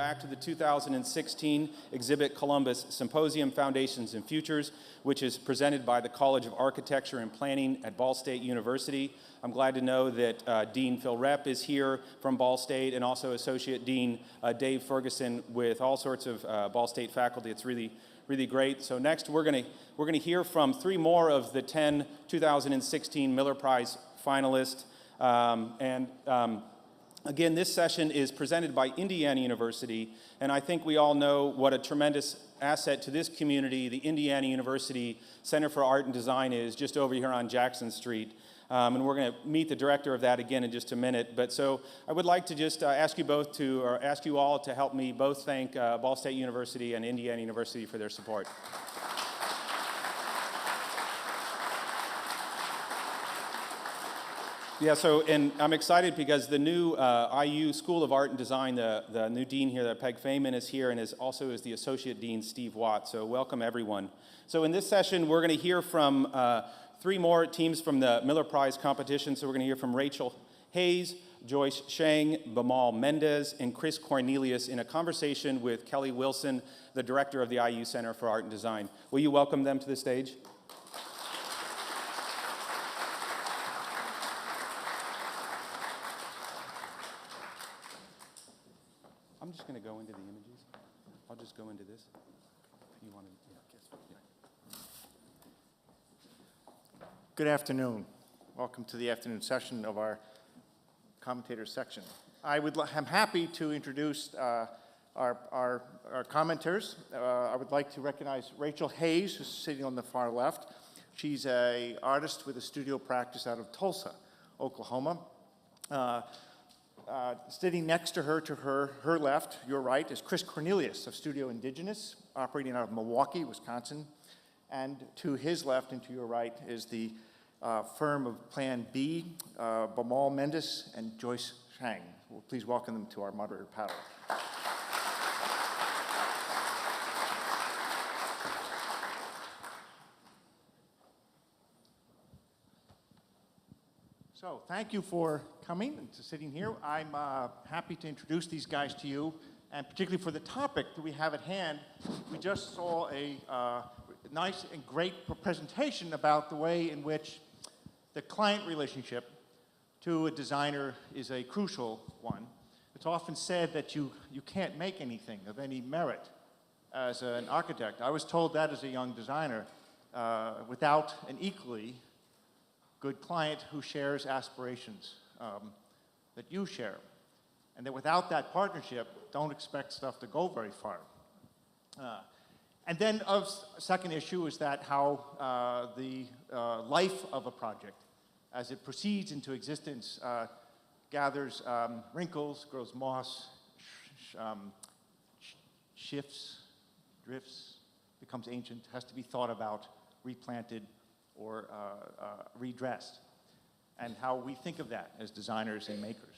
back to the 2016 exhibit Columbus Symposium, Foundations and Futures, which is presented by the College of Architecture and Planning at Ball State University. I'm glad to know that Dean Phil Repp is here from Ball State, and also Associate Dean Dave Ferguson with all sorts of Ball State faculty. It's really great. So next we're gonna hear from 3 more of the 10 2016 Miller Prize finalists. Again, this session is presented by Indiana University, and I think we all know what a tremendous asset to this community the Indiana University Center for Art and Design is, just over here on Jackson Street. And we're going to meet the director of that again in just a minute. But so I would like to just ask you all to help me both thank Ball State University and Indiana University for their support. Yeah, so, and I'm excited because the new IU School of Art and Design, the new dean here, Peg Feynman, is here, and also is the Associate Dean, Steve Watt. So welcome, everyone. So in this session, we're going to hear from 3 more teams from the Miller Prize competition. So we're going to hear from Rachel Hayes, Joyce Hsiang, Bimal Mendis, and Chris Cornelius in a conversation with Kelly Wilson, the director of the IU Center for Art and Design. Will you welcome them to the stage? I'm just going to go into the images. I'll just go into this. If you want to, yeah. Good afternoon. Welcome to the afternoon session of our Commentators section. I'm happy to introduce our commenters. I would like to recognize Rachel Hayes, who's sitting on the far left. She's an artist with a studio practice out of Tulsa, Oklahoma. Sitting next to her left, your right, is Chris Cornelius of Studio Indigenous, operating out of Milwaukee, Wisconsin. And to his left and to your right is the firm of Plan B, Bimal Mendis and Joyce Hsiang. Well, please welcome them to our moderator panel. So thank you for coming and sitting here. I'm happy to introduce these guys to you, and particularly for the topic that we have at hand. We just saw a nice and great presentation about the way in which the client relationship to a designer is a crucial one. It's often said that you can't make anything of any merit as an architect. I was told that as a young designer, without an equally good client who shares aspirations that you share. And that without that partnership, don't expect stuff to go very far. And then a second issue is that how the life of a project, as it proceeds into existence, gathers wrinkles, grows moss, shifts, drifts, becomes ancient, has to be thought about, replanted, or redressed, and how we think of that as designers and makers.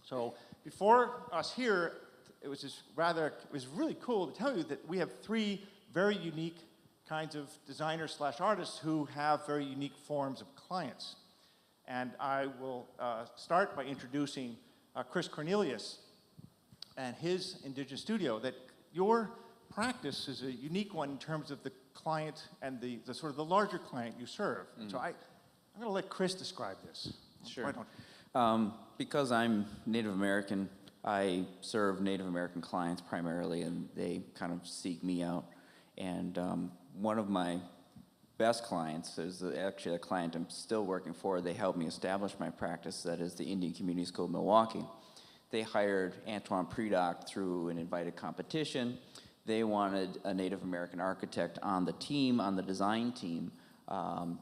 So before us here, it was really cool to tell you that we have 3 very unique kinds of designers / artists who have very unique forms of clients. And I will start by introducing Chris Cornelius and his indigenous studio. That your practice is a unique one in terms of the client and the sort of the larger client you serve. So I'm going to let Chris describe this. Sure. Because I'm Native American, I serve Native American clients primarily, and they kind of seek me out. And one of my best clients is actually a client I'm still working for. They helped me establish my practice, that is the Indian Community School of Milwaukee. They hired Antoine Predock through an invited competition. They wanted a Native American architect on the team, on the design team,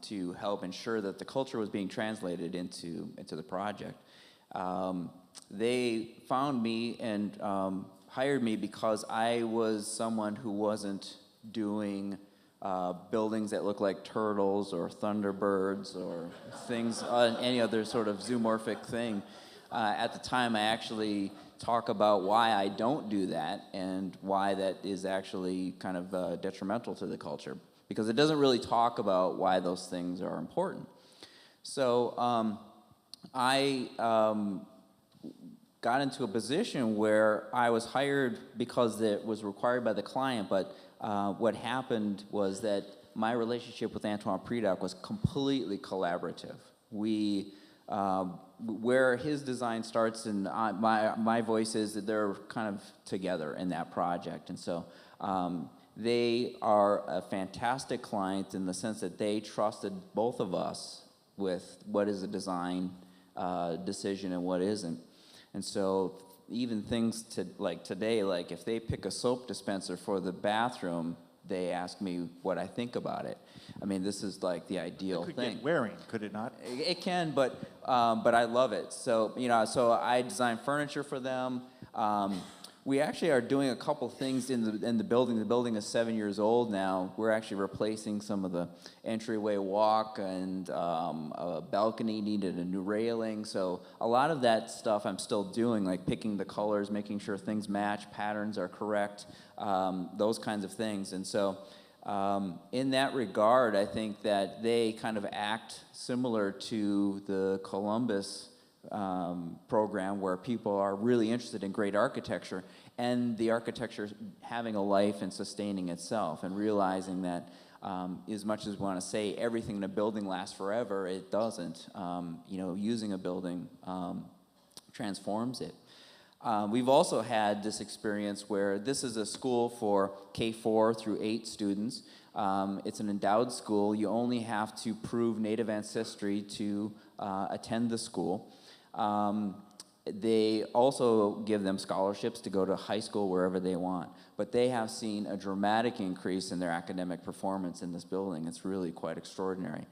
to help ensure that the culture was being translated into the project. They found me and hired me because I was someone who wasn't doing buildings that look like turtles or thunderbirds or things, any other sort of zoomorphic thing. At the time, I actually talk about why I don't do that and why that is actually kind of detrimental to the culture, because it doesn't really talk about why those things are important. So I got into a position where I was hired because it was required by the client, but what happened was that my relationship with Antoine Predock was completely collaborative. We, where his design starts and my voice is that they're kind of together in that project. And so they are a fantastic client in the sense that they trusted both of us with what is a design decision and what isn't. And so even things like today, like if they pick a soap dispenser for the bathroom, they ask me what I think about it. I mean, this is like the ideal It could thing. get wearing, could it not? It can, but I love it. So, you know, so I design furniture for them. We actually are doing a couple things in the building. The building is 7 years old now. We're actually replacing some of the entryway walk, and a balcony needed a new railing. So a lot of that stuff I'm still doing, like picking the colors, making sure things match, patterns are correct, those kinds of things. And so in that regard, I think that they kind of act similar to the Columbus program, where people are really interested in great architecture and the architecture having a life and sustaining itself, and realizing that as much as we want to say everything in a building lasts forever, it doesn't. You know, using a building transforms it. We've also had this experience where this is a school for K4 through 8 students. It's an endowed school. You only have to prove Native ancestry to attend the school. They also give them scholarships to go to high school wherever they want. But they have seen a dramatic increase in their academic performance in this building. It's really quite extraordinary.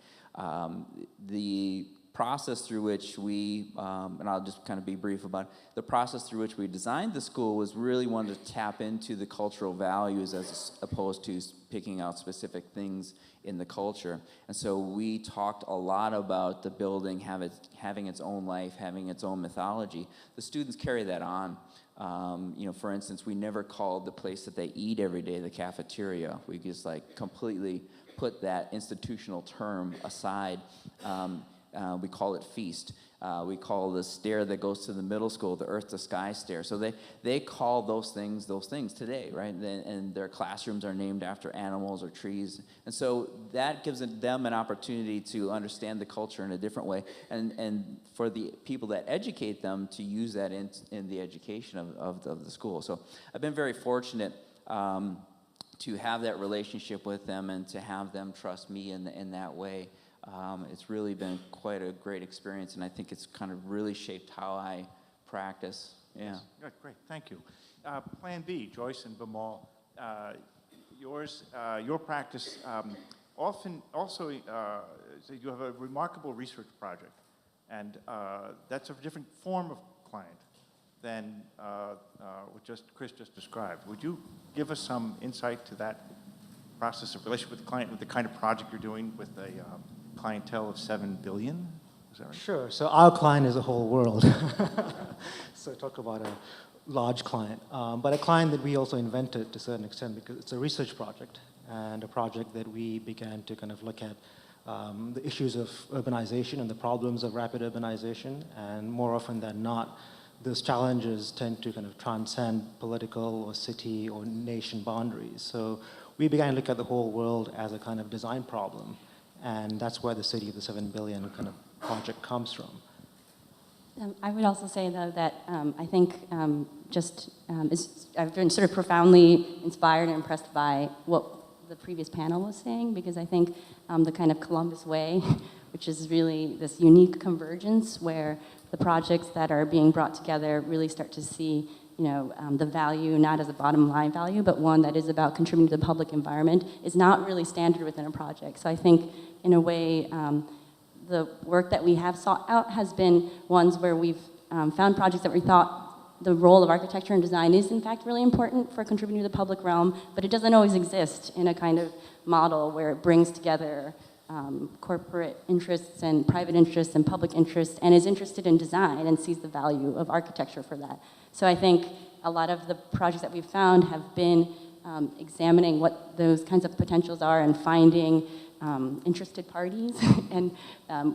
The process through which we, and I'll just kind of be brief about it, the process through which we designed the school was really one to tap into the cultural values as opposed to picking out specific things in the culture. And so we talked a lot about the building having its own life, having its own mythology. The students carry that on. You know, for instance, we never called the place that they eat every day the cafeteria. We just like completely put that institutional term aside. We call it feast. We call the stair that goes to the middle school the earth to sky stair. So they call those things today, right? And their classrooms are named after animals or trees. And so that gives them an opportunity to understand the culture in a different way, and for the people that educate them to use that in the education of the school. So I've been very fortunate to have that relationship with them and to have them trust me in that way. It's really been quite a great experience, and I think it's kind of really shaped how I practice. Yeah. Good, great, thank you. Plan B, Joyce and Bimal, your practice often also, so you have a remarkable research project, and that's a different form of client than what Chris just described. Would you give us some insight to that process of relationship with the client, with the kind of project you're doing with a clientele of 7 billion? Is that right? Sure. So our client is the whole world. So talk about a large client. But a client that we also invented to a certain extent, because it's a research project, and a project that we began to kind of look at the issues of urbanization and the problems of rapid urbanization. And more often than not, those challenges tend to kind of transcend political or city or nation boundaries. So we began to look at the whole world as a kind of design problem. And that's where the City of the 7 Billion kind of project comes from. I would also say, though, that I think I've been sort of profoundly inspired and impressed by what the previous panel was saying, because I think the kind of Columbus way, which is really this unique convergence where the projects that are being brought together really start to see, you know, the value not as a bottom line value, but one that is about contributing to the public environment, is not really standard within a project. So I think, in a way, the work that we have sought out has been ones where we've found projects that we thought the role of architecture and design is in fact really important for contributing to the public realm, but it doesn't always exist in a kind of model where it brings together corporate interests and private interests and public interests, and is interested in design and sees the value of architecture for that. So I think a lot of the projects that we've found have been examining what those kinds of potentials are and finding interested parties, and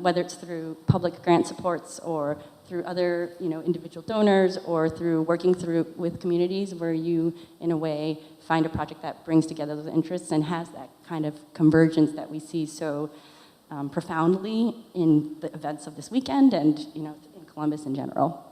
whether it's through public grant supports or through other, individual donors, or through working with communities where you, in a way, find a project that brings together those interests and has that kind of convergence that we see so profoundly in the events of this weekend and, in Columbus in general.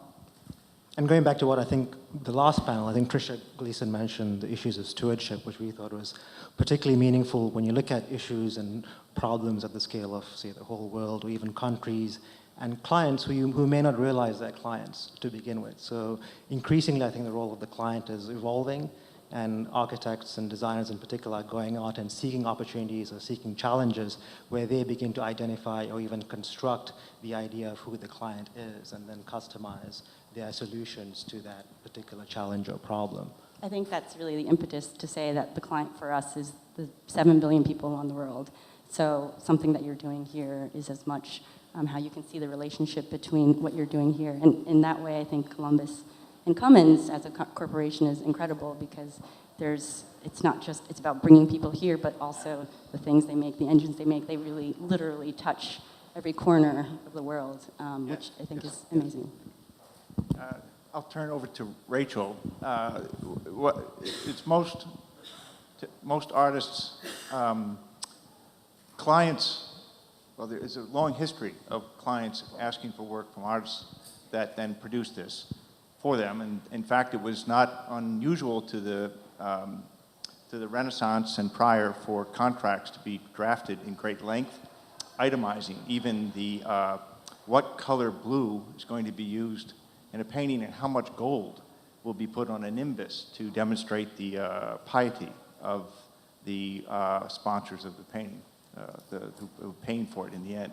And going back to what I think the last panel, I think Tricia Gleason mentioned the issues of stewardship, which we thought was particularly meaningful when you look at issues and problems at the scale of, say, the whole world or even countries and clients who may not realize they're clients to begin with. So increasingly, I think the role of the client is evolving, and architects and designers in particular are going out and seeking opportunities or seeking challenges where they begin to identify or even construct the idea of who the client is and then customize their solutions to that particular challenge or problem. I think that's really the impetus to say that the client for us is the 7 billion people around the world. So something that you're doing here is as much how you can see the relationship between what you're doing here. And in that way, I think Columbus and Cummins as a corporation is incredible, because it's not just, it's about bringing people here, but also the things they make, the engines they make, they really literally touch every corner of the world, which I think is amazing. I'll turn over to Rachel. It's most artists, clients, well, there is a long history of clients asking for work from artists that then produce this for them. And in fact, it was not unusual to the Renaissance and prior for contracts to be drafted in great length, itemizing even the what color blue is going to be used in a painting and how much gold will be put on a nimbus to demonstrate the piety of the sponsors of the painting, who are paying for it in the end.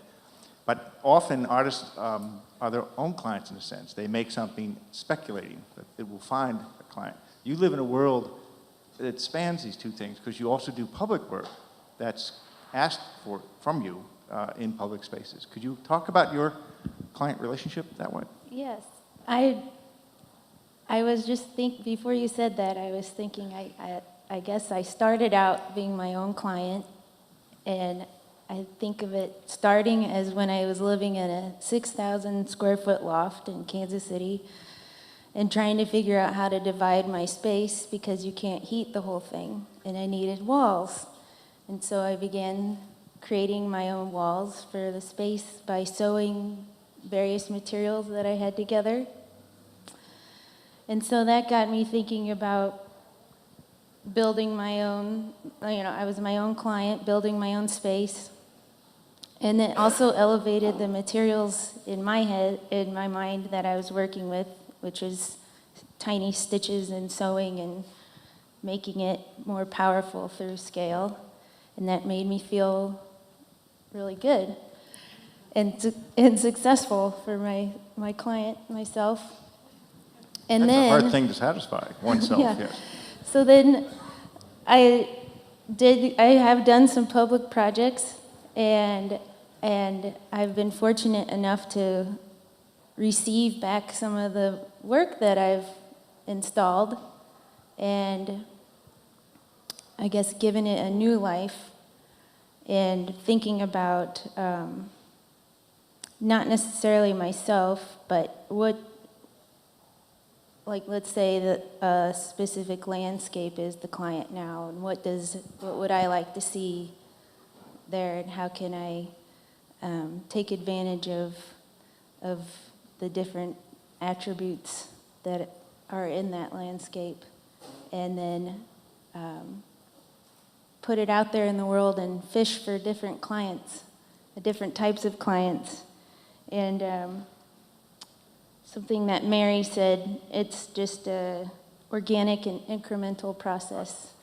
But often artists are their own clients in a sense. They make something speculating that it will find a client. You live in a world that spans these two things, because you also do public work that's asked for from you in public spaces. Could you talk about your client relationship that way? Yes. I was just before you said that, I was thinking, I guess I started out being my own client, and I think of it starting as when I was living in a 6,000 square foot loft in Kansas City and trying to figure out how to divide my space because you can't heat the whole thing, and I needed walls. And so I began creating my own walls for the space by sewing various materials that I had together. And so that got me thinking about building my own, I was my own client, building my own space. And it also elevated the materials in my head, in my mind, that I was working with, which was tiny stitches and sewing and making it more powerful through scale. And that made me feel really good and successful for my client, myself. And That's then, a hard thing to satisfy oneself, yeah. yes. So then I have done some public projects, and I've been fortunate enough to receive back some of the work that I've installed, and I guess given it a new life, and thinking about not necessarily myself, but let's say that a specific landscape is the client now, and what would I like to see there, and how can I take advantage of the different attributes that are in that landscape, and then put it out there in the world and fish for different clients, different types of clients. And something that Mary said, it's just a organic and incremental process.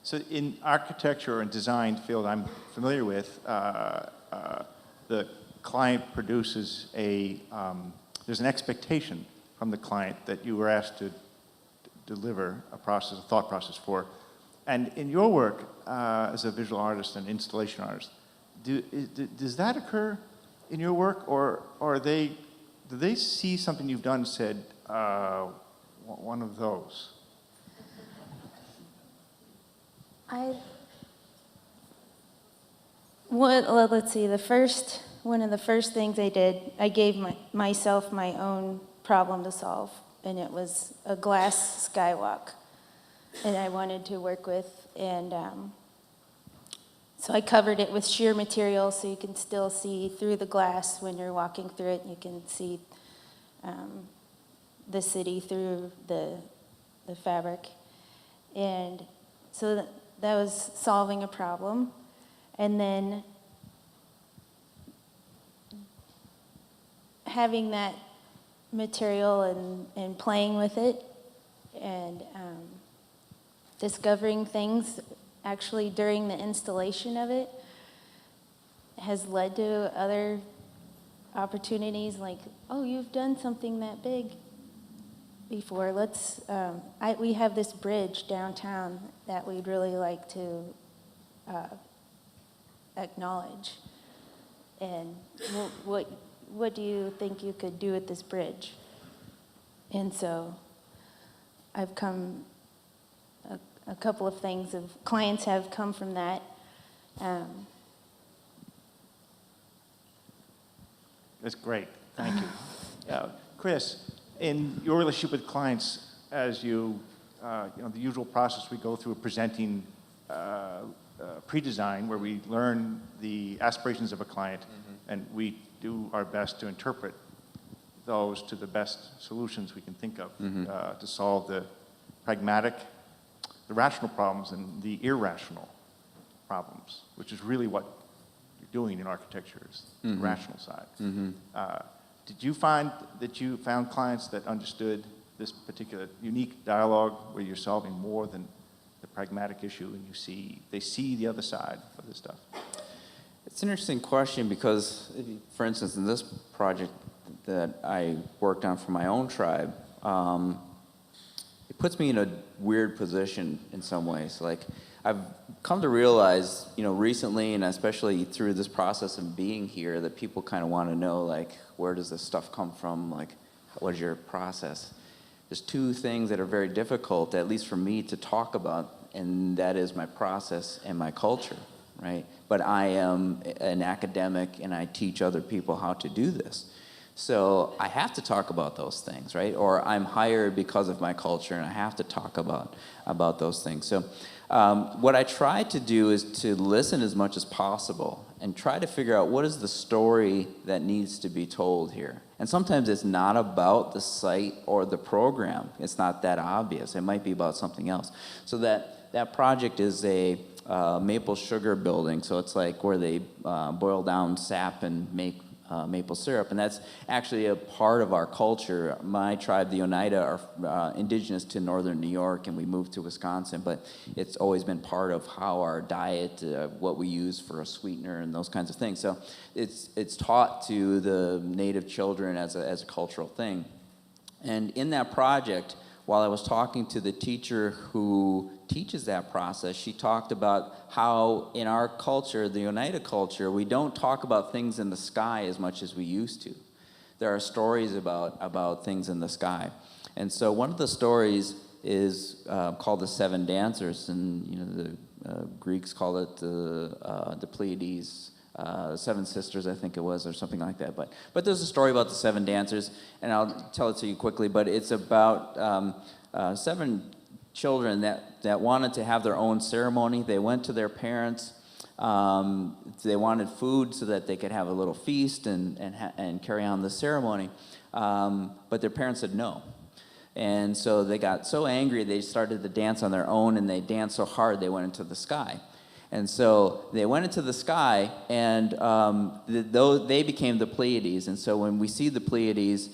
So in architecture and design field I'm familiar with, the client produces there's an expectation from the client that you were asked to deliver a thought process for. And in your work as a visual artist and installation artist, does that occur in your work, or do they see something you've done and said, one of those? well, let's see, one of the first things I did, I gave myself my own problem to solve, and it was a glass skywalk, and I wanted to work with, and so I covered it with sheer material so you can still see through the glass when you're walking through it. You can see the city through the fabric. And so that was solving a problem. And then having that material and playing with it and discovering things actually during the installation of it has led to other opportunities like, oh, you've done something that big before. We have this bridge downtown that we'd really like to acknowledge. And what do you think you could do with this bridge? And so I've come, a couple of things of clients have come from that. That's great. Thank you. Chris, in your relationship with clients, as the usual process we go through presenting pre-design, where we learn the aspirations of a client, and we do our best to interpret those to the best solutions we can think of to solve the pragmatic, the rational problems and the irrational problems, which is really what you're doing in architecture, is the rational side. Did you find that you found clients that understood this particular unique dialogue where you're solving more than the pragmatic issue and they see the other side of this stuff? It's an interesting question because, for instance, in this project that I worked on for my own tribe, it puts me in a weird position in some ways. Like, I've come to realize, recently, and especially through this process of being here, that people kind of want to know, like, where does this stuff come from? Like, what is your process? There's two things that are very difficult, at least for me, to talk about, and that is my process and my culture, right? But I am an academic, and I teach other people how to do this. So I have to talk about those things, right? Or I'm hired because of my culture, and I have to talk about those things. So what I try to do is to listen as much as possible and try to figure out what is the story that needs to be told here. And sometimes it's not about the site or the program. It's not that obvious. It might be about something else. So that project is a maple sugar building. So it's like where they boil down sap and make maple syrup, and that's actually a part of our culture. My tribe, the Oneida, are indigenous to northern New York, and we moved to Wisconsin, but it's always been part of how our diet, what we use for a sweetener and those kinds of things. So it's taught to the native children as a cultural thing. And in that project, while I was talking to the teacher who teaches that process, she talked about how in our culture, the Oneida culture, we don't talk about things in the sky as much as we used to. There are stories about things in the sky. And so one of the stories is called the Seven Dancers, and the Greeks call it the Pleiades, Seven Sisters, I think it was, or something like that. But there's a story about the Seven Dancers, and I'll tell it to you quickly, but it's about seven children that wanted to have their own ceremony. They went to their parents. They wanted food so that they could have a little feast and carry on the ceremony. But their parents said no. And so they got so angry, they started to dance on their own, and they danced so hard they went into the sky. And so they went into the sky, and they became the Pleiades. And so when we see the Pleiades,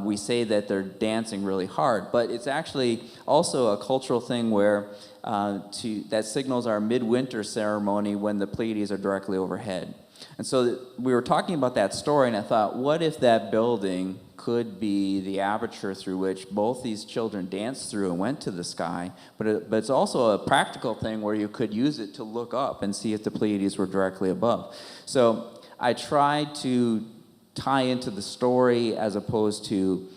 we say that they're dancing really hard. But it's actually also a cultural thing where that signals our midwinter ceremony when the Pleiades are directly overhead. And so we were talking about that story, and I thought, what if that building could be the aperture through which both these children danced through and went to the sky, but it's also a practical thing where you could use it to look up and see if the Pleiades were directly above. So I tried to tie into the story as opposed to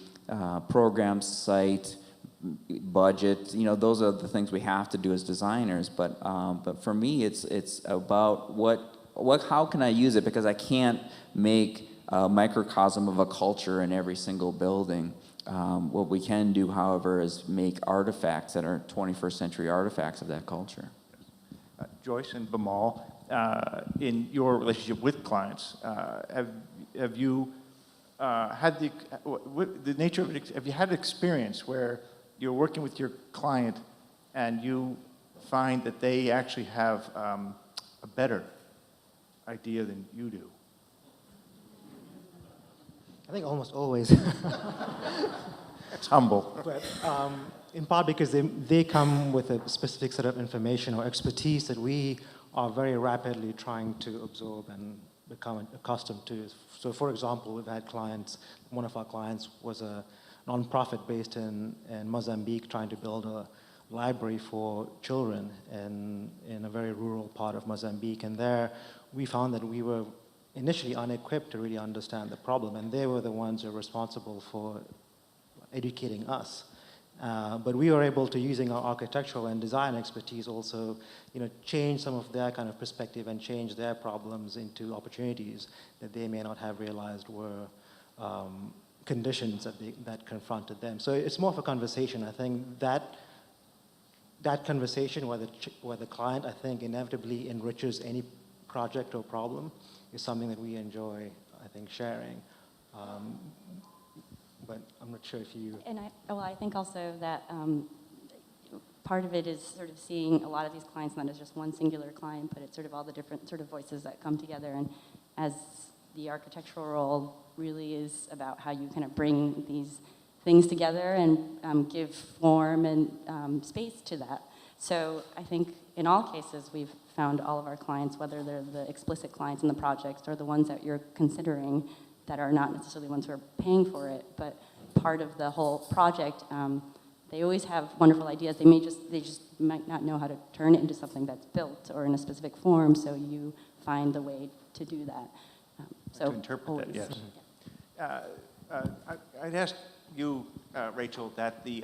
program, site, budget. Those are the things we have to do as designers. But for me, it's about how can I use it? Because I can't make a microcosm of a culture in every single building. What we can do, however, is make artifacts that are 21st century artifacts of that culture. Joyce and Bimal, in your relationship with clients, have you had the nature of it? Have you had an experience where you're working with your client and you find that they actually have a better idea than you do? I think almost always. It's humble. But in part because they come with a specific set of information or expertise that we are very rapidly trying to absorb and become accustomed to. So for example, we've had clients, one of our clients was a nonprofit based in Mozambique trying to build a library for children in a very rural part of Mozambique. And there we found that we were initially unequipped to really understand the problem, and they were the ones who were responsible for educating us. But we were able to, using our architectural and design expertise, also, change some of their kind of perspective and change their problems into opportunities that they may not have realized were conditions that confronted them. So it's more of a conversation. I think that conversation where the client, I think, inevitably enriches any project or problem is something that we enjoy, I think, sharing. But I'm not sure if you... And I think also that part of it is sort of seeing a lot of these clients not as just one singular client, but it's sort of all the different sort of voices that come together. And as the architectural role really is about how you kind of bring these things together and give form and space to that. So I think in all cases, we've found all of our clients, whether they're the explicit clients in the projects or the ones that you're considering that are not necessarily ones who are paying for it, but part of the whole project, they always have wonderful ideas. They just might not know how to turn it into something that's built or in a specific form, so you find the way to do that. To interpret that, yes. I'd ask you, Rachel, that the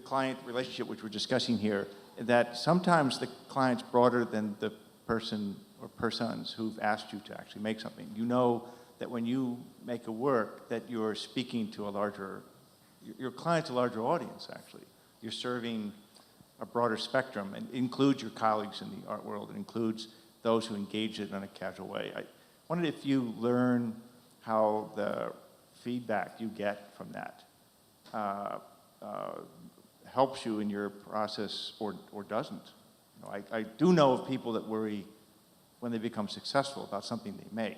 client relationship which we're discussing here, that sometimes the client's broader than the person or persons who've asked you to actually make something. You know that when you make a work that you're speaking to your client's a larger audience, actually. You're serving a broader spectrum, and includes your colleagues in the art world. It includes those who engage it in a casual way. I wondered if you learn how the feedback you get from that helps you in your process or doesn't. I do know of people that worry when they become successful about something they make,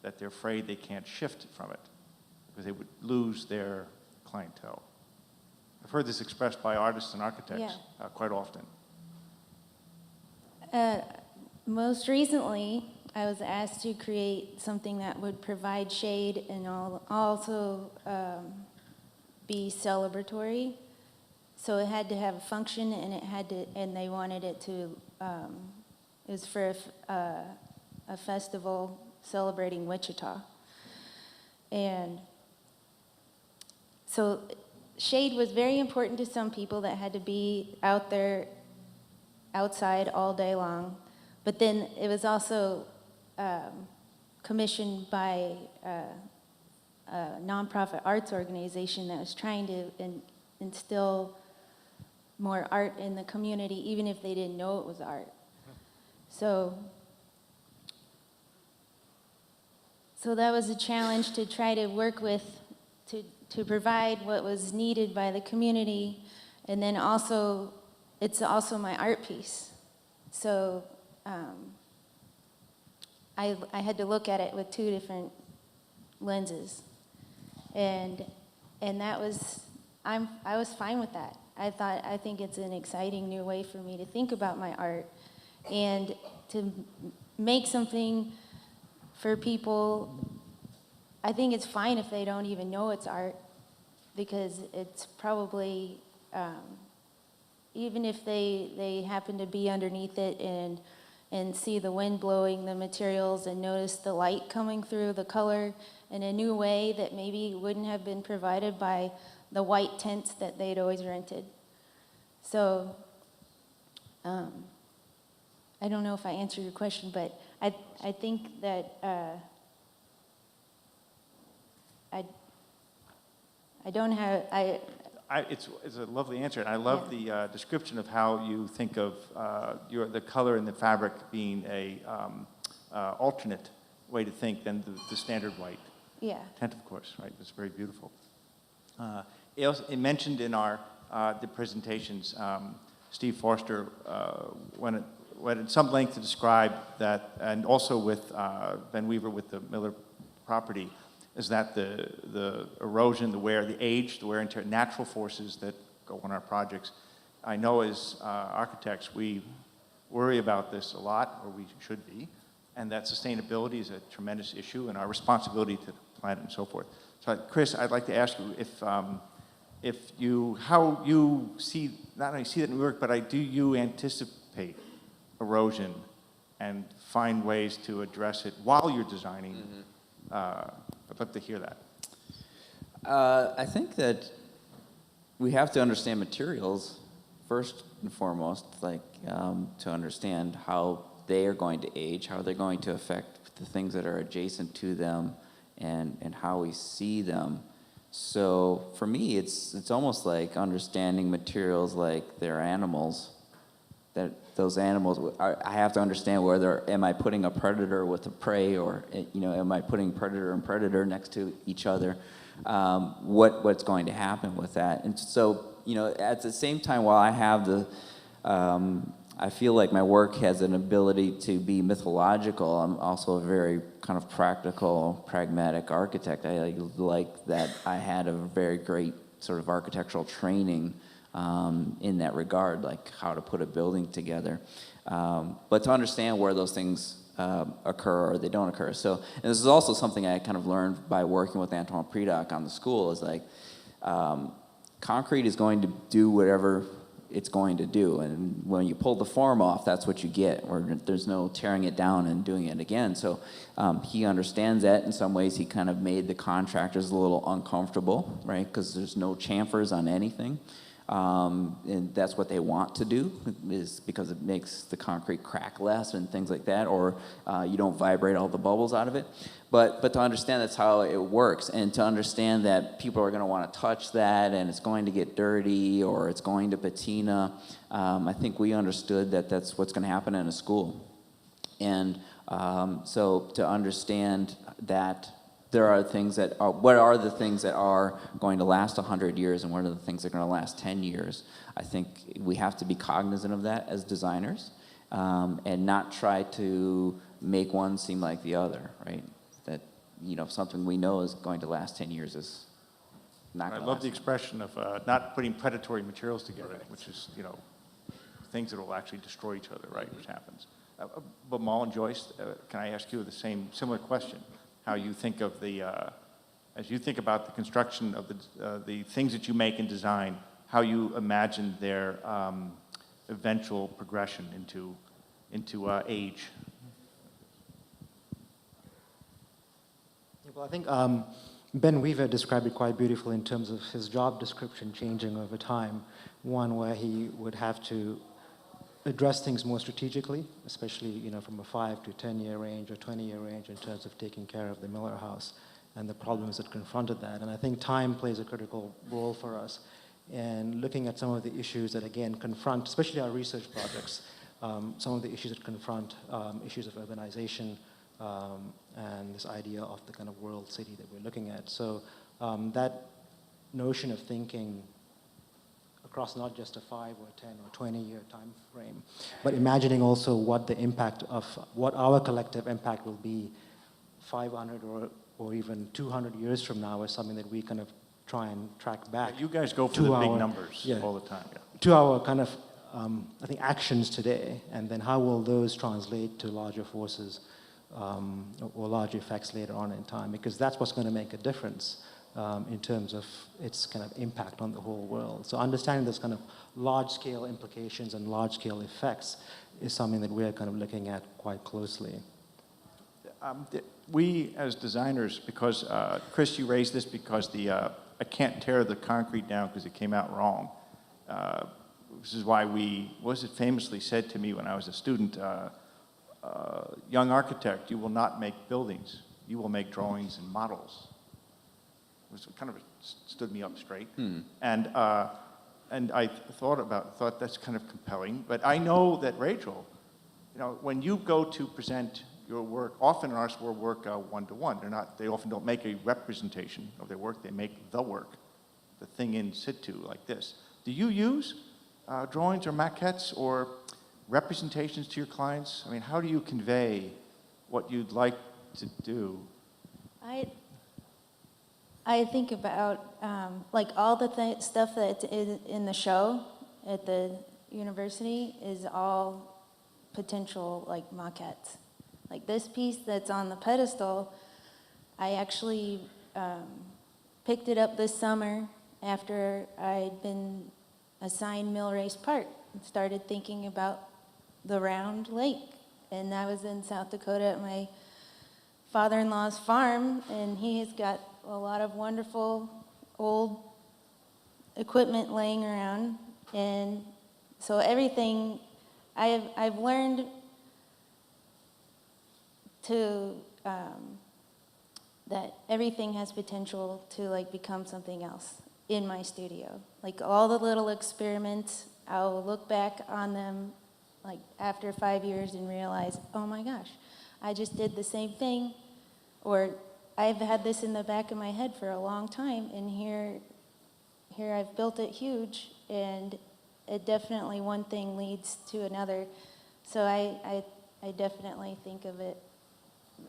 that they're afraid they can't shift from it because they would lose their clientele. I've heard this expressed by artists and architects quite often. Most recently, I was asked to create something that would provide shade and also be celebratory. So it had to have a function, and they wanted it to. It was for a festival celebrating Wichita, and so shade was very important to some people that had to be out there, outside all day long. But then it was also commissioned by a nonprofit arts organization that was trying to instill more art in the community, even if they didn't know it was art. So that was a challenge to try to work with, to provide what was needed by the community, and then also, it's also my art piece. So I had to look at it with two different lenses, and that was, I was fine with that. I think it's an exciting new way for me to think about my art and to make something for people. I think it's fine if they don't even know it's art, because it's probably, even if they happen to be underneath it and see the wind blowing the materials and notice the light coming through the color in a new way that maybe wouldn't have been provided by the white tents that they'd always rented. So I I don't know if I answered your question, but I think that I don't have, It's a lovely answer, and I love the description of how you think of the color in the fabric being a alternate way to think than the standard white. yeah. Tent, of course, right? That's very beautiful. It mentioned in our the presentations, Steve Forster went at some length to describe that, and also with Ben Weaver with the Miller property, is that the erosion, the wear, the age, the wear and tear, natural forces that go on our projects. I know as architects, we worry about this a lot, or we should be, and that sustainability is a tremendous issue, and our responsibility to the planet and so forth. So, Chris, I'd like to ask you how you see, not only see that in New York, but do you anticipate erosion and find ways to address it while you're designing? I'd love to hear that. I think that we have to understand materials first and foremost, like to understand how they are going to age, how they're going to affect the things that are adjacent to them, and how we see them. So for me, it's almost like understanding materials like they're animals. That those animals, I have to understand whether am I putting a predator with a prey, or am I putting predator and predator next to each other? What's going to happen with that? And so at the same time, while I have I feel like my work has an ability to be mythological, I'm also a very kind of practical, pragmatic architect. I like that I had a very great sort of architectural training in that regard, like how to put a building together. But to understand where those things occur or they don't occur. So, and this is also something I kind of learned by working with Antoine Predock on the school, is like concrete is going to do whatever it's going to do, and when you pull the form off, that's what you get, or there's no tearing it down and doing it again. So he understands that. In some ways, he kind of made the contractors a little uncomfortable, right, because there's no chamfers on anything. And that's what they want to do, is because it makes the concrete crack less and things like that, or you don't vibrate all the bubbles out of it. But to understand that's how it works, and to understand that people are going to want to touch that, and it's going to get dirty, or it's going to patina. I think we understood that that's what's going to happen in a school. And so to understand that there are things that are, what are the things that are going to last 100 years, and what are the things that are going to last 10 years? I think we have to be cognizant of that as designers, and not try to make one seem like the other, right? That, something we know is going to last 10 years is not going to last. I love the expression of not putting predatory materials together, which is, things that will actually destroy each other, right, which happens. Bimal and Joyce, can I ask you the similar question? How you think of as you think about the construction of the things that you make and design, how you imagine their eventual progression into age. Well, I think Ben Weaver described it quite beautifully in terms of his job description changing over time. One where he would have to address things more strategically, especially from a 5 to 10 year range or 20-year range in terms of taking care of the Miller House and the problems that confronted that. And I think time plays a critical role for us in looking at some of the issues that, again, confront, especially our research projects, some of the issues that confront issues of urbanization and this idea of the kind of world city that we're looking at. So that notion of thinking across not just a 5 or 10 or 20-year time frame, but imagining also what the impact of, what our collective impact will be 500 or even 200 years from now is something that we kind of try and track back. Yeah, you guys go for the big numbers all the time. Yeah. To our kind of, I think, actions today, and then how will those translate to larger forces or larger effects later on in time, because that's what's going to make a difference in terms of its kind of impact on the whole world. So understanding those kind of large-scale implications and large-scale effects is something that we're kind of looking at quite closely. We, as designers, because, Chris, you raised this because I can't tear the concrete down because it came out wrong. this is why was it famously said to me when I was a student, young architect, you will not make buildings, you will make drawings and models. It was kind of stood me up straight. And I thought that's kind of compelling, but I know that Rachel, when you go to present your work, often artists will work one-to-one. They often don't make a representation of their work, they make the work, the thing in situ like this. Do you use drawings or maquettes or representations to your clients? I mean, how do you convey what you'd like to do? I think about like all the stuff that's in the show at the university is all potential like maquettes. Like this piece that's on the pedestal, I actually picked it up this summer after I'd been assigned Millrace Park and started thinking about the round lake. And I was in South Dakota at my father-in-law's farm, and he has got a lot of wonderful old equipment laying around. And so everything, I've learned to, that everything has potential to like become something else in my studio. Like all the little experiments, I'll look back on them like after 5 years and realize, oh my gosh, I just did the same thing, or I've had this in the back of my head for a long time, and here I've built it huge, and it definitely one thing leads to another. So I definitely think of it,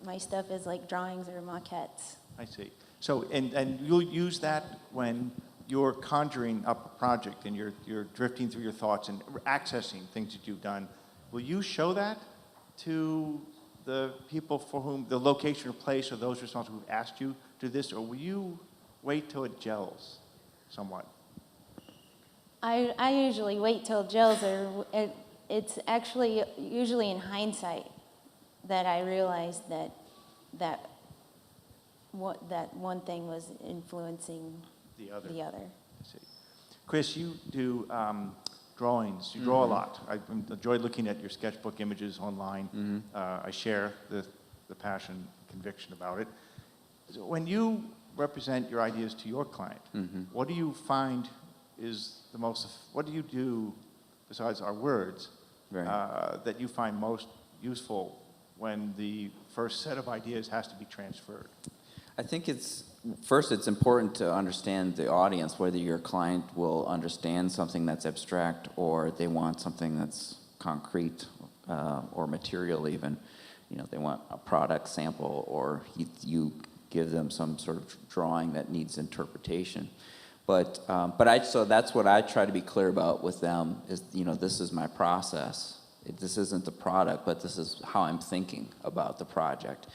my stuff as like drawings or maquettes. I see. So, and you'll use that when you're conjuring up a project and you're drifting through your thoughts and accessing things that you've done. Will you show that to the people for whom the location or place or those responsible who've asked you to do this, or will you wait till it gels somewhat? I usually wait till it gels, or it's actually usually in hindsight that I realized that one thing was influencing the other. I see. Chris, you do drawings. You draw a lot. I enjoyed looking at your sketchbook images online. I share the passion, conviction about it. So when you represent your ideas to your client, what do you find is the most, what do you do besides our words that you find most useful when the first set of ideas has to be transferred? I think it's important to understand the audience, whether your client will understand something that's abstract or they want something that's concrete or material even. They want a product sample, or you give them some sort of drawing that needs interpretation. So that's what I try to be clear about with them is, this is my process. This isn't the product, but this is how I'm thinking about the project.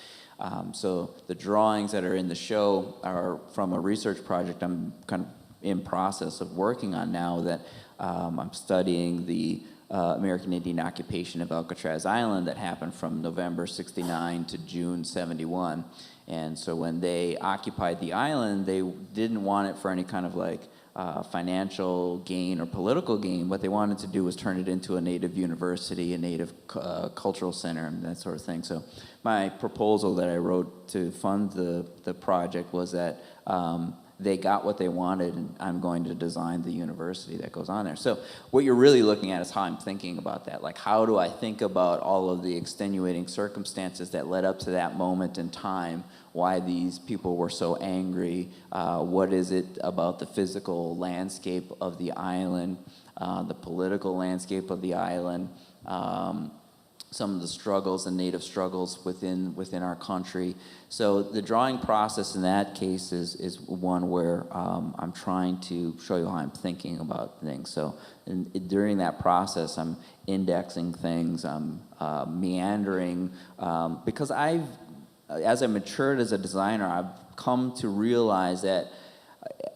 So the drawings that are in the show are from a research project I'm kind of in process of working on now, that I'm studying the American Indian occupation of Alcatraz Island that happened from November 69 to June 71. And so when they occupied the island, they didn't want it for any kind of like financial gain or political gain. What they wanted to do was turn it into a native university, a native cultural center, and that sort of thing. So my proposal that I wrote to fund the project was that they got what they wanted, and I'm going to design the university that goes on there. So what you're really looking at is how I'm thinking about that. Like, how do I think about all of the extenuating circumstances that led up to that moment in time, why these people were so angry, what is it about the physical landscape of the island, the political landscape of the island, some of the struggles and native struggles within our country. So the drawing process in that case is one where I'm trying to show you how I'm thinking about things. So during that process, I'm indexing things, I'm meandering, because as I matured as a designer, I've come to realize that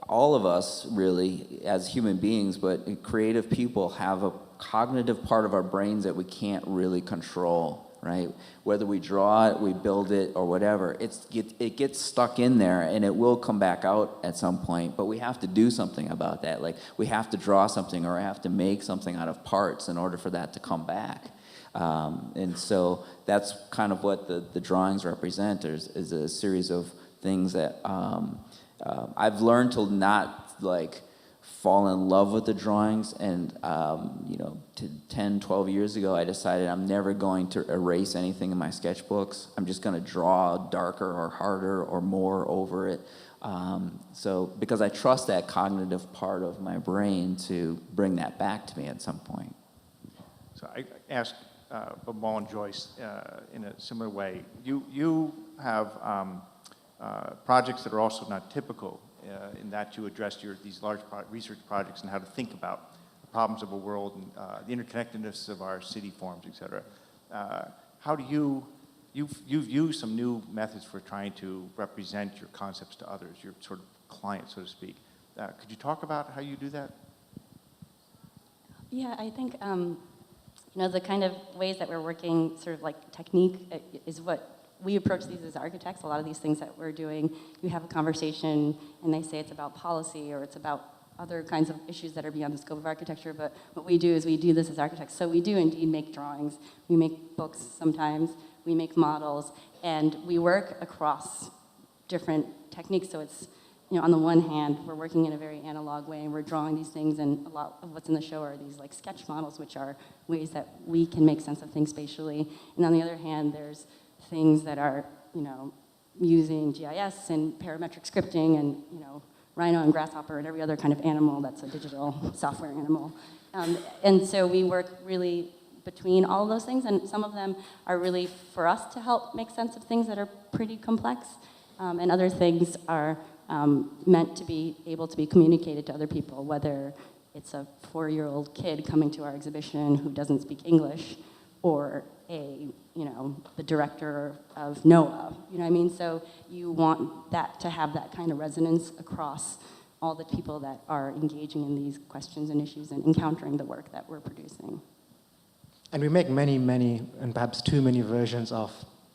all of us really, as human beings, but creative people, have a cognitive part of our brains that we can't really control. right? Whether we draw it, we build it, or whatever, it gets stuck in there, and it will come back out at some point, but we have to do something about that. Like, we have to draw something or have to make something out of parts in order for that to come back. And so that's kind of what the drawings represent, is a series of things that I've learned to not, like, fall in love with the drawings, and 10, 12 years ago, I decided I'm never going to erase anything in my sketchbooks. I'm just going to draw darker or harder or more over it. So because I trust that cognitive part of my brain to bring that back to me at some point. So I asked Bimal and Joyce in a similar way. You have projects that are also not typical in that you address these large research projects and how to think about the problems of a world and the interconnectedness of our city forms, et cetera. How do you've used some new methods for trying to represent your concepts to others, your sort of client, so to speak. Could you talk about how you do that? Yeah, I think the kind of ways that we're working, sort of like technique, is what we approach these as architects. A lot of these things that we're doing, you have a conversation and they say it's about policy or it's about other kinds of issues that are beyond the scope of architecture, but what we do is we do this as architects. So we do indeed make drawings, we make books sometimes, we make models, and we work across different techniques. So it's, on the one hand, we're working in a very analog way and we're drawing these things, and a lot of what's in the show are these like sketch models, which are ways that we can make sense of things spatially. And on the other hand, there's things that are, using GIS and parametric scripting and, Rhino and Grasshopper and every other kind of animal that's a digital software animal. And so we work really between all of those things, and some of them are really for us to help make sense of things that are pretty complex, and other things are meant to be able to be communicated to other people, whether it's a 4-year-old kid coming to our exhibition who doesn't speak English, or the director of NOAA, you know what I mean? So you want that to have that kind of resonance across all the people that are engaging in these questions and issues and encountering the work that we're producing. And we make many, many, and perhaps too many versions of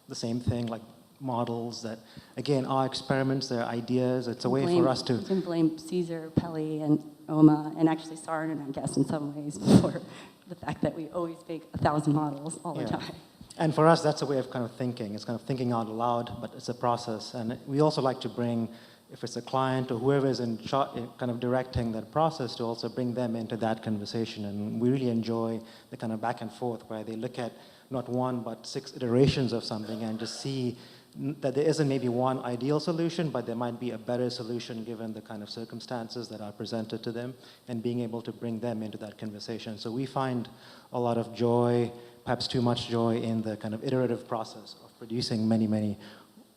the same thing, like models that, again, are experiments, they're ideas. It's a way for us to... You can blame Caesar, Pelli, and Oma, and actually Saarinen, I guess, in some ways, for the fact that we always make 1,000 models all the time. And for us, that's a way of kind of thinking. It's kind of thinking out loud, but it's a process. And we also like to bring, if it's a client or whoever is in kind of directing that process, to also bring them into that conversation. And we really enjoy the kind of back and forth where they look at not one, but 6 iterations of something and just see that there isn't maybe one ideal solution, but there might be a better solution given the kind of circumstances that are presented to them, and being able to bring them into that conversation. So we find a lot of joy, perhaps too much joy, in the kind of iterative process of producing many, many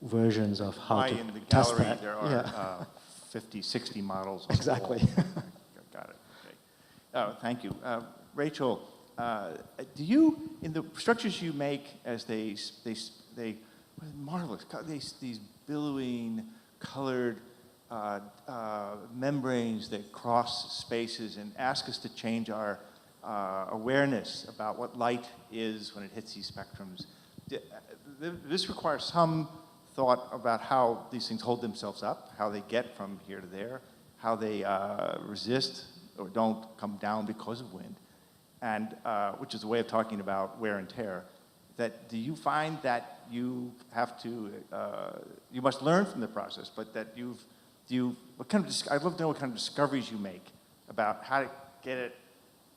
versions of how to in the test gallery that. there are 50, 60 models. Exactly. Got it. Okay. Oh, thank you. Rachel, do you, in the structures you make, as they marvelous, these billowing, colored membranes that cross spaces and ask us to change our awareness about what light is when it hits these spectrums. This requires some thought about how these things hold themselves up, how they get from here to there, how they resist or don't come down because of wind, and which is a way of talking about wear and tear. Do you find that you have to, you must learn from the process, but that I'd love to know what kind of discoveries you make about how to get it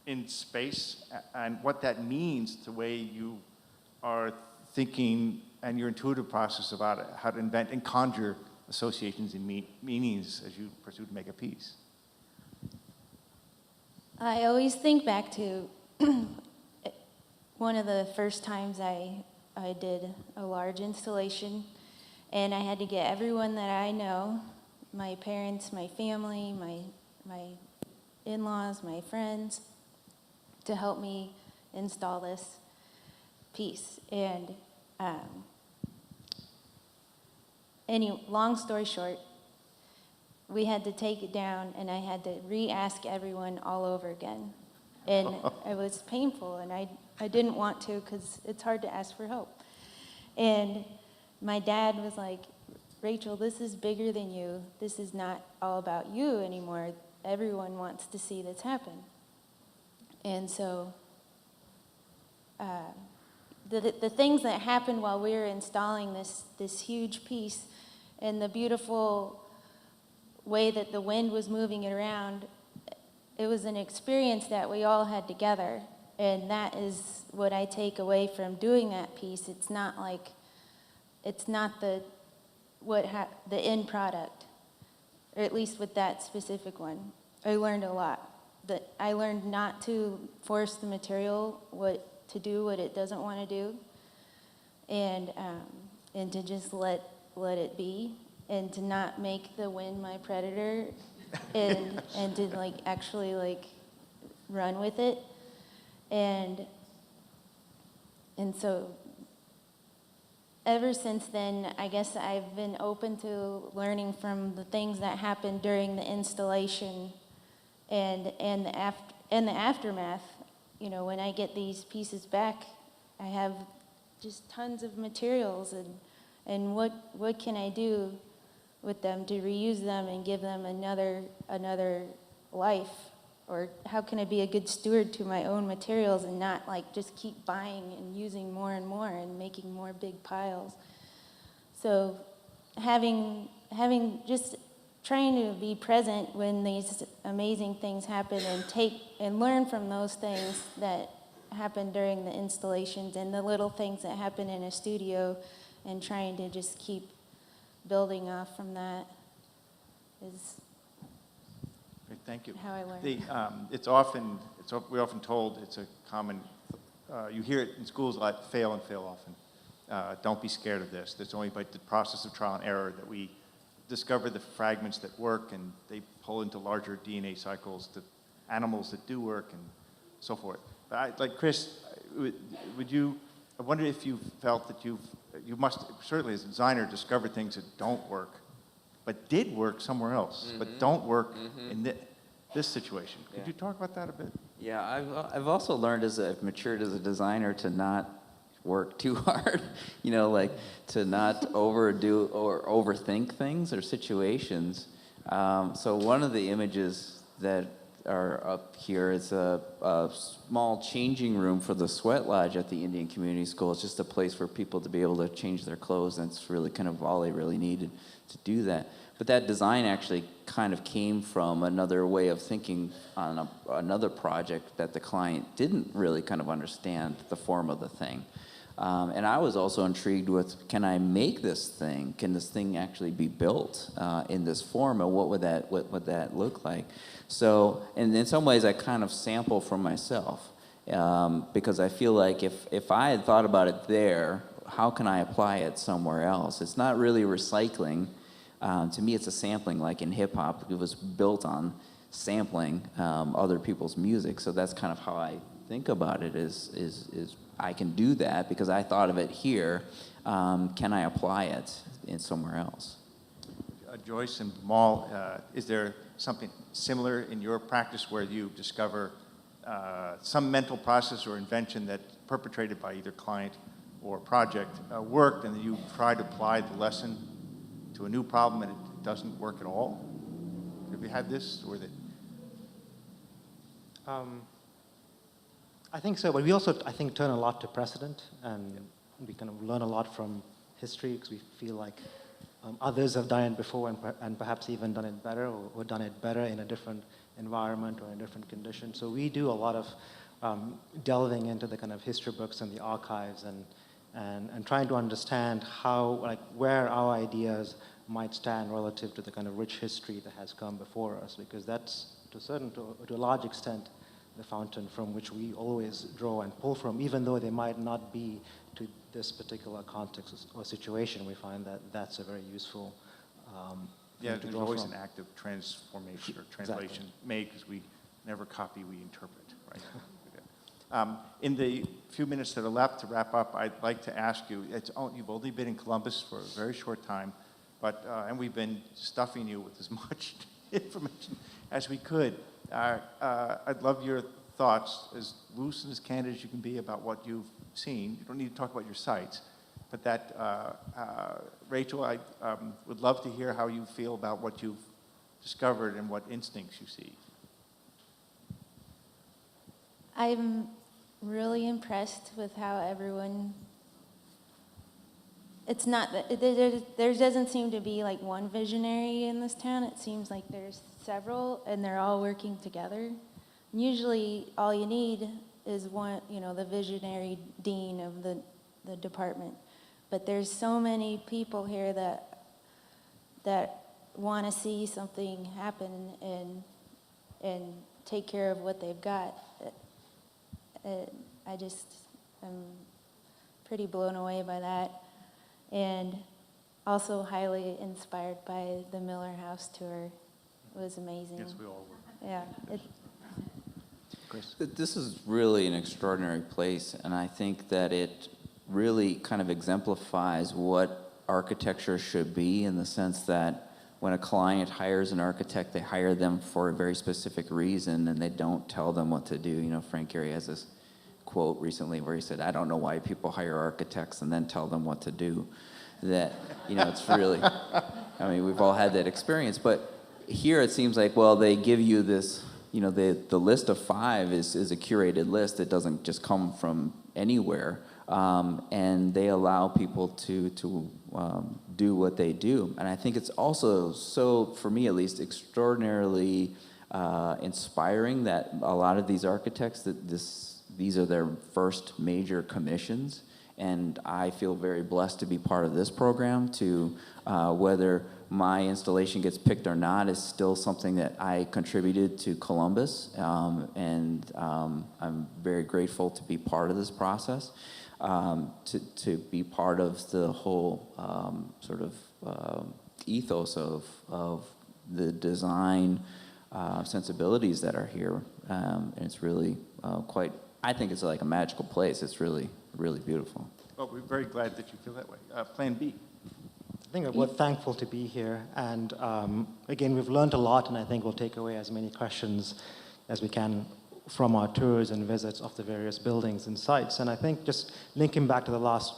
in space and what that means to the way you are thinking and your intuitive process about how to invent and conjure associations and meanings as you pursue to make a piece. I always think back to one of the first times I did a large installation, and I had to get everyone that I know, my parents, my family, my in-laws, my friends, to help me install this piece. And long story short, we had to take it down, and I had to re-ask everyone all over again. And it was painful, and I didn't want to because it's hard to ask for help. And my dad was like, Rachel, this is bigger than you. This is not all about you anymore. Everyone wants to see this happen. And so the things that happened while we were installing this huge piece and the beautiful way that the wind was moving it around, it was an experience that we all had together. And that is what I take away from doing that piece. It's not the end product, or at least with that specific one. I learned a lot. That I learned not to force the material to do what it doesn't want to do, and to just let it be, and to not make the wind my predator, and to like actually like run with it, and so ever since then, I guess I've been open to learning from the things that happened during the installation and the aftermath. You know, when I get these pieces back, I have just tons of materials, and what can I do with them to reuse them and give them another life? Or how can I be a good steward to my own materials and not like just keep buying and using more and more and making more big piles? So having just trying to be present when these amazing things happen and learn from those things that happen during the installations and the little things that happen in a studio, and trying to just keep building off from that is Great, thank you. how I learn. We're often told, it's a common, you hear it in schools a lot, fail and fail often. Don't be scared of this. It's only by the process of trial and error that we discover the fragments that work, and they pull into larger DNA cycles, the animals that do work, and so forth. But like Chris, I wonder if you felt that you must, certainly as a designer, discover things that don't work, but did work somewhere else, but don't work in this situation. Could you talk about that a bit? Yeah, I've also learned as I've matured as a designer to not work too hard, you know, like to not overdo or overthink things or situations. So one of the images that are up here is a small changing room for the sweat lodge at the Indian Community School. It's just a place for people to be able to change their clothes, and it's really kind of all they really needed to do that. But that design actually kind of came from another way of thinking on another project that the client didn't really kind of understand the form of the thing. And I was also intrigued with, can I make this thing? Can this thing actually be built in this form? And what would that look like? So, and in some ways I kind of sample from myself because I feel like if I had thought about it there, how can I apply it somewhere else? It's not really recycling. To me, it's a sampling, like in hip hop. It was built on sampling other people's music. So that's kind of how I think about it, is I can do that because I thought of it here. Can I apply it in somewhere else? Joyce and Bimal, is there something similar in your practice where you discover some mental process or invention that perpetrated by either client or project worked, and then you try to apply the lesson to a new problem and it doesn't work at all? Have you had this, or that? I think so, but we also, I think, turn a lot to precedent, and we kind of learn a lot from history because we feel like others have done it before and perhaps even done it better, or done it better in a different environment or in different conditions. So we do a lot of delving into the kind of history books and the archives and trying to understand how, like, where our ideas might stand relative to the kind of rich history that has come before us, because that's to a large extent the fountain from which we always draw and pull from, even though they might not be to this particular context or situation. We find that that's a very useful Yeah, thing to there's draw always from. an active transformation or translation made, because we never copy, we interpret, right? In the few minutes that are left to wrap up, I'd like to ask you, you've only been in Columbus for a very short time, but and we've been stuffing you with as much information as we could. I'd love your thoughts, as loose and as candid as you can be about what you've seen. You don't need to talk about your sites, but that, Rachel, I would love to hear how you feel about what you've discovered and what instincts you see. I'm really impressed with how everyone, it's not, there doesn't seem to be like one visionary in this town. It seems like there's several and they're all working together. Usually all you need is one, the visionary dean of the department. But there's so many people here that want to see something happen and take care of what they've got. I just am pretty blown away by that, and also highly inspired by the Miller House tour. It was amazing. Yes, we all were. Yeah. Chris? This is really an extraordinary place, and I think that it really kind of exemplifies what architecture should be, in the sense that when a client hires an architect, they hire them for a very specific reason, and they don't tell them what to do. Frank Gehry has this quote recently where he said, "I don't know why people hire architects and then tell them what to do." That, it's really, I mean, we've all had that experience, but here it seems like, well, they give you this, the list of 5 is a curated list. It doesn't just come from anywhere. And they allow people to do what they do. And I think it's also so, for me at least, extraordinarily inspiring that a lot of these architects, these are their first major commissions. And I feel very blessed to be part of this program, to whether my installation gets picked or not is still something that I contributed to Columbus. And I'm very grateful to be part of this process. To be part of the whole sort of ethos of the design sensibilities that are here. And it's really quite, I think it's like a magical place. It's really, really beautiful. Well, we're very glad that you feel that way. Plan B. I think we're thankful to be here, and again, we've learned a lot, and I think we'll take away as many questions as we can from our tours and visits of the various buildings and sites. And I think just linking back to the last,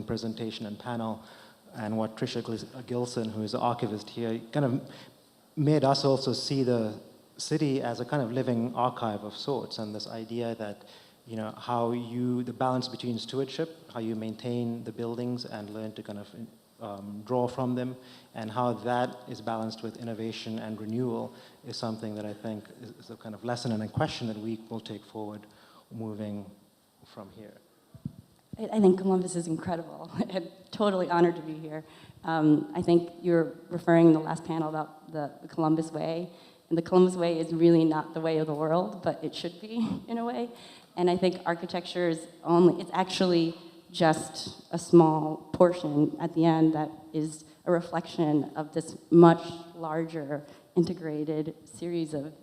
presentation and panel, and what Tricia Gilson, who is the archivist here, kind of made us also see the city as a kind of living archive of sorts, and this idea that, how the balance between stewardship, how you maintain the buildings and learn to kind of draw from them, and how that is balanced with innovation and renewal is something that I think is a kind of lesson and a question that we will take forward moving from here. I think Columbus is incredible. I'm totally honored to be here. I think you're referring in the last panel about the Columbus Way, and the Columbus Way is really not the way of the world, but it should be in a way. And I think architecture is it's actually just a small portion at the end that is a reflection of this much larger integrated series of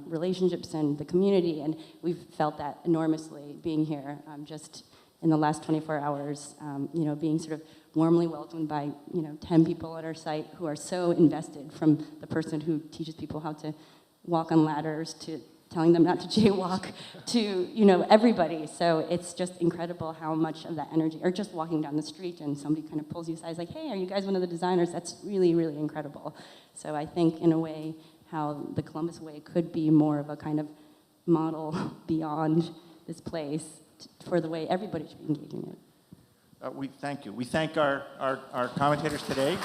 relationships in the community, and we've felt that enormously being here just in the last 24 hours, being sort of warmly welcomed by 10 people at our site who are so invested, from the person who teaches people how to walk on ladders to telling them not to jaywalk, to everybody. So it's just incredible how much of that energy, or just walking down the street and somebody kind of pulls you aside, like, hey, are you guys one of the designers? That's really, really incredible. So I think, in a way, how the Columbus Way could be more of a kind of model beyond this place for the way everybody should be engaging it. We thank you. We thank our commentators today.